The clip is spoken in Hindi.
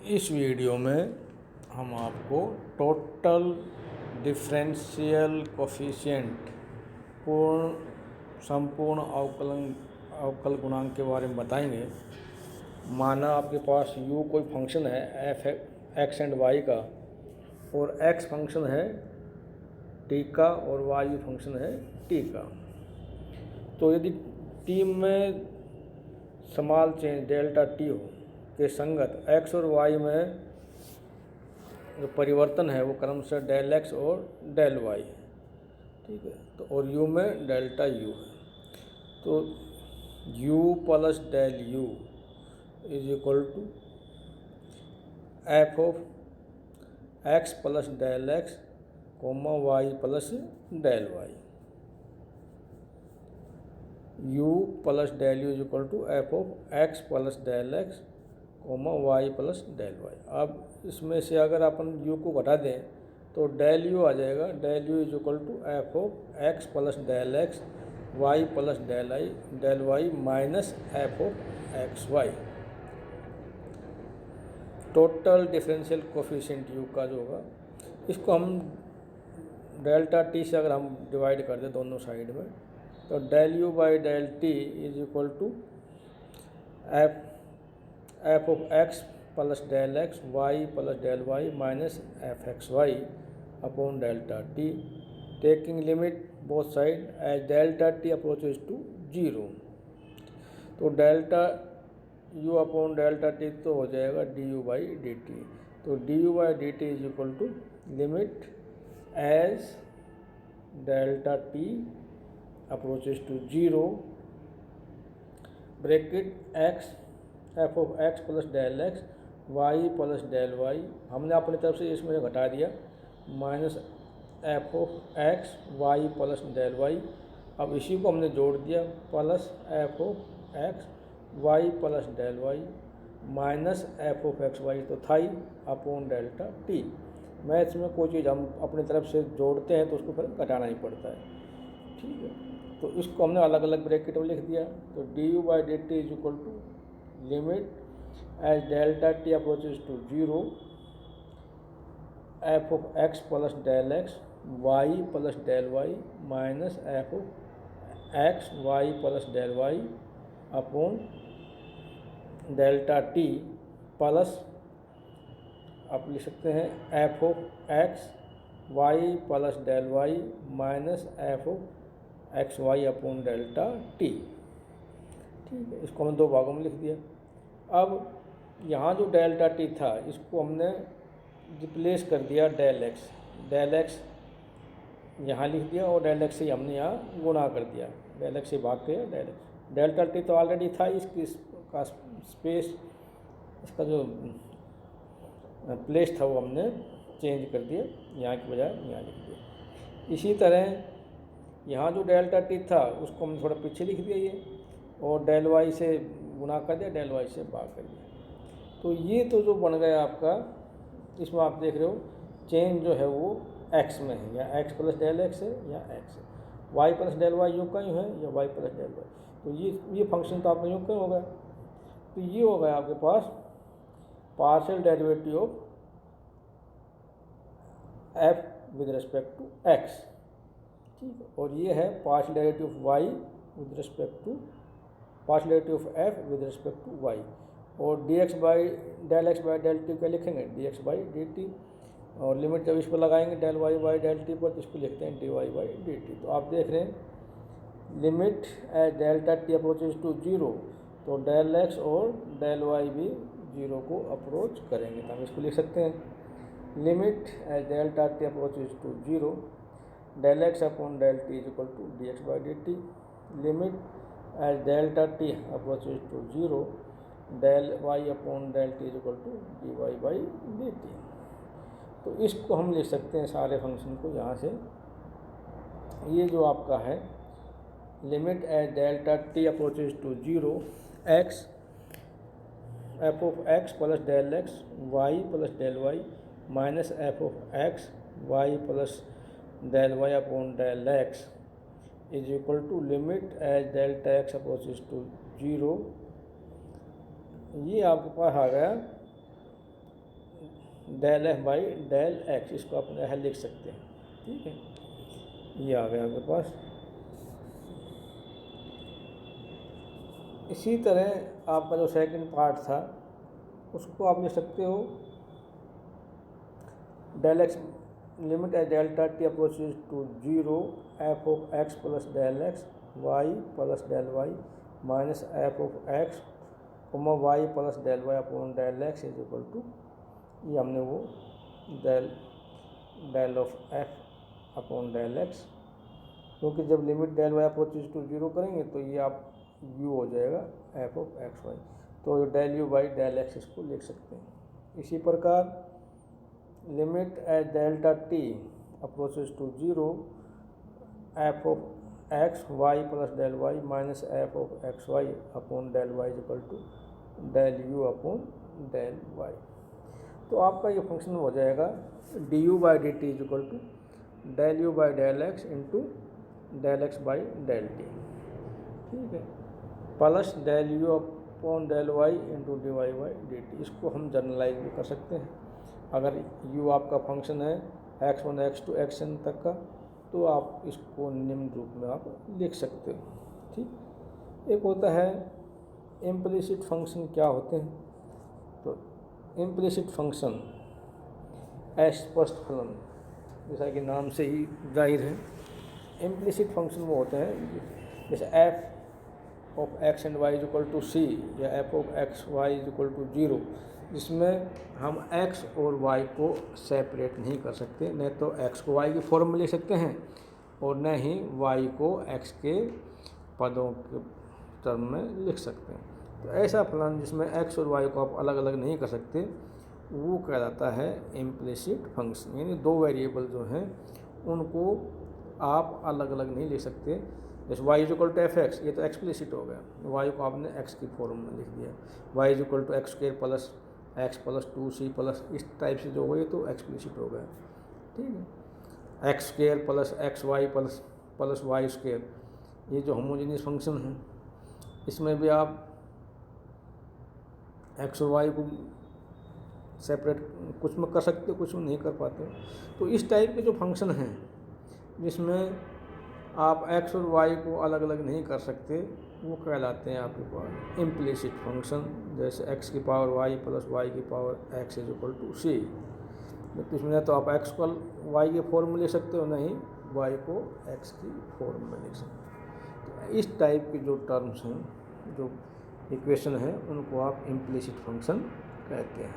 इस वीडियो में हम आपको टोटल डिफरेंशियल कोफिशिएंट संपूर्ण अवकल गुणांक के बारे में बताएंगे। माना आपके पास u कोई फंक्शन है एफ एक्स एंड वाई का, और x फंक्शन है t का और y फंक्शन है t का। तो यदि t में स्मॉल चेंज डेल्टा t हो के संगत x और y में जो परिवर्तन है वो क्रमशः डेल x और डेल y है, ठीक है। तो और u में डेल्टा u है, तो u plus del u is equal to f of x plus del x comma y plus del y। u plus del u is equal to f of x plus del x comma y plus del y। अब इसमें से अगर अपन u को घटा दें तो डेल u आ जाएगा। Del u is equal to f of x plus del x y plus del y minus f of x y. Total differential coefficient u का जो होगा, इसको हम डेल्टा t से अगर हम डिवाइड कर दें दोनों साइड में, तो del u by del t is equal to f of x plus del x y plus del y minus f x y upon delta t, taking limit both side as delta t approaches to 0। तो delta u upon delta t तो हो जाएगा d u by d t. तो d u by d t is equal to limit as delta t approaches to 0 bracket x f of x plus del x y plus del y, हमने अपनी तरफ से इसमें घटा दिया, minus f of x y plus del y। अब इसी को हमने जोड़ दिया, plus f of x y plus del y minus f of x y तो था ही अपॉन डेल्टा t। मैथ्स में कोई चीज़ हम अपनी तरफ से जोड़ते हैं तो उसको फिर घटाना ही पड़ता है, ठीक है। तो इसको हमने अलग अलग ब्रैकेट में लिख दिया। तो d u by d t is equal to limit as delta t approaches to 0 f of x plus del x y plus del y minus f of x y plus del y upon delta t plus आप लिख सकते हैं f of x y plus del y minus f of x y upon delta t, ठीक है। इसको हमने दो भागों में लिख दिया। अब यहाँ जो डेल्टा टी था इसको हमने रिप्लेस कर दिया डेल एक्स यहाँ लिख दिया और डेल एक्स से हमने यहाँ गुणा कर दिया, डेल एक्स से भाग के डेल्टा टी तो ऑलरेडी था, इसका स्पेस, इसका जो प्लेस था वो हमने चेंज कर दिया, यहाँ की बजाय यहाँ लिख दिया। इसी तरह यहाँ जो डेल्टा टी था उसको हमने थोड़ा पीछे लिख दिया ये, और डेल वाई से गुणा कर दिया, डेल वाई से भाग कर दिया। तो ये तो जो बन गया आपका, इसमें आप देख रहे हो चेंज जो है वो x में है, या x प्लस डेल एक्स है या x है, y प्लस डेल वाई यूँ का यूँ है या y प्लस डेल वाई। तो ये फंक्शन तो आपका यूँ का हो गया। तो ये हो गया आपके पास partial derivative of f with respect to x, ठीक है। और ये है partial derivative of y with respect to partial derivative of f with respect to y। और dx by del x by del t का लिखेंगे dx बाई डी टी, और लिमिट जब इस पर लगाएंगे del y by del t पर तो इसको लिखते हैं dy बाई डी टी। तो आप देख रहे हैं limit as delta t approaches to 0, तो डेल x और डेल y भी 0 को अप्रोच करेंगे, तो हम इसको लिख सकते हैं limit as delta t approaches to 0 del x upon del t is equal to d x by d t, limit as delta t approaches to 0 del y upon del t is equal to d y by d t. तो इसको हम लिख सकते हैं सारे फंक्शन को यहाँ से। ये जो आपका है limit as delta t approaches to 0 x f of x plus del x y plus del y minus f of x y plus del y upon del x is equal to limit as delta x approaches to 0। ये आपके पास आ गया del f by del x, इसको अपने यहाँ लिख सकते हैं। ठीक है, ये आ गया आपके पास। इसी तरह आपका जो सेकंड पार्ट था उसको आप लिख सकते हो del x limit as delta t approaches to 0 f of x plus del x y plus del y minus f of x y plus del y upon del x is equal to, ये हमने वो del of f upon del x, क्योंकि जब limit del y approaches to 0 करेंगे तो ये आप यू हो जाएगा एफ ऑफ एक्स वाई, तो del u by del x इसको लिख सकते हैं। इसी प्रकार limit as delta t approaches to 0 f of x y plus del y minus f of x y upon del y is equal to del u upon del y. तो आपका ये फंक्शन हो जाएगा d u by d t is equal to del u by del x into del x by del t. ठीक है, plus del u upon del Y into d y by d t. इसको हम जनरलाइज भी कर सकते हैं। अगर यू आपका फंक्शन है x1 x2 xn तक का, तो आप इसको निम्न रूप में आप लिख सकते हो। ठीक, एक होता है इम्प्लिसिट फंक्शन। क्या होते हैं? तो इम्प्लिसिट फंक्शन अस्पष्ट फलन, जैसा कि नाम से ही जाहिर है, इम्प्लिसिट फंक्शन वो होते हैं जैसे f of x and y is equal to c या f of x y is equal to 0, जिसमें हम x और y को सेपरेट नहीं कर सकते। न तो x को y की फॉर्म में लिख सकते हैं और न ही y को x के पदों के टर्म में लिख सकते हैं। तो ऐसा फलन जिसमें x और y को आप अलग अलग नहीं कर सकते, वो कहलाता है इम्प्लिसिट फंक्शन। यानी दो वेरिएबल जो हैं उनको आप अलग अलग नहीं लिख सकते। जैसे y is equal to f x, ये तो एक्सप्लिसिट हो गया, y को आपने x की फॉर्म में लिख दिया। y is equal to x square plus x plus 2c plus, इस टाइप से जो हो ये तो एक्सप्लिसिट हो गया। ठीक है, x square plus x y plus y square, ये जो होमोजेनियस फंक्शन है इसमें भी आप एक्स और वाई को सेपरेट कुछ में कर सकते हो, कुछ में नहीं कर पाते। तो इस टाइप के जो फंक्शन हैं जिसमें आप एक्स और वाई को अलग अलग नहीं कर सकते, वो कहलाते हैं आपके पास इम्प्लिसिट फंक्शन। जैसे एक्स की पावर वाई प्लस वाई की power x is equal to c. तो इसमें तो आप एक्स को वाई के फॉर्म में लिख सकते हो, नहीं वाई को एक्स की फॉर्म में लिख सकते हो। तो इस टाइप के जो टर्म्स हैं, जो इक्वेशन हैं, उनको आप इम्प्लिसिट फंक्शन कहते हैं।